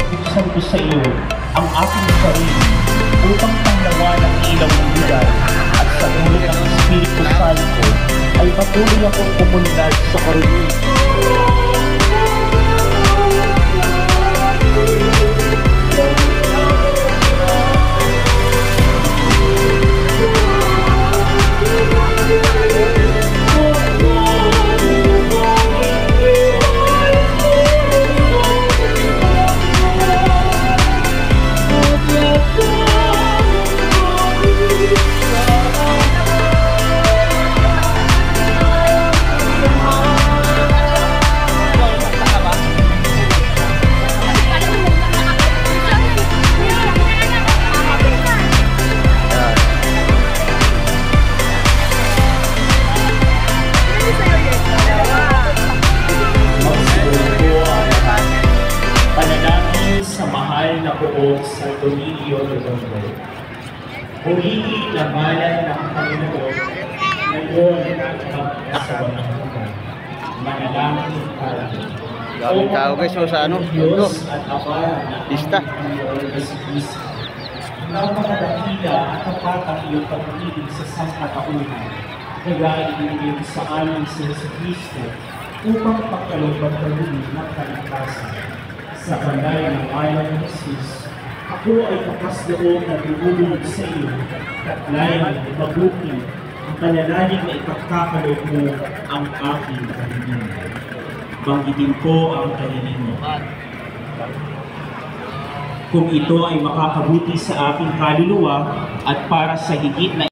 binubuksan ko sa iyo ang aking sarili upang panglawan ang ilaw ng lugar at sa tulong ng Espiritu Santo ay patuloy akong pumunlad sa karunin. Santo Niño de Mundo. Purihin ang bayan ng Panginoon ngayon at magkasama ng mga manalangin para daming tao guys, so sa ano? Ito. Pista. Napakadakila at tapatang iyong pag-ibig sa sangkatauhan kaya ibigay sa amin si Jesucristo upang pagkalooban pag-ibig ng kaligtasan. Sa banday ng ayaw ng Jesus, ako ay kapasloob na tumulong sa iyo, katlayan, mabuti, ang panalangin na ipagkakaloob mo ang aking kahilingan. Banggitin ko ang kahilingan mo. Kung ito ay makakabuti sa aking kaluluwa at para sa higit na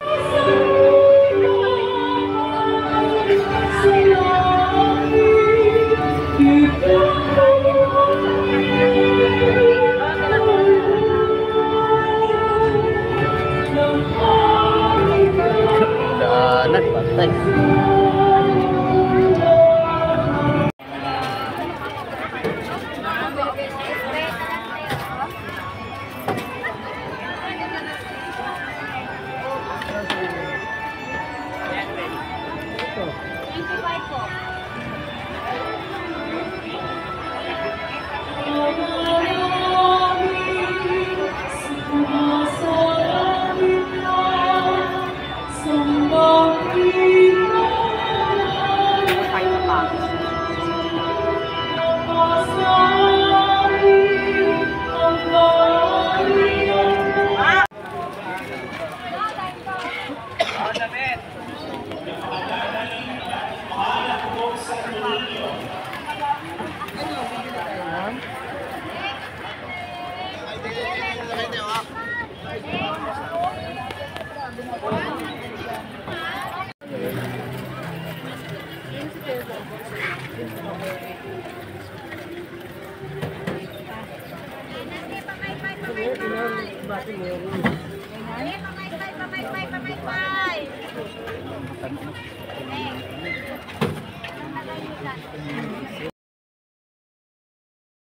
Bye.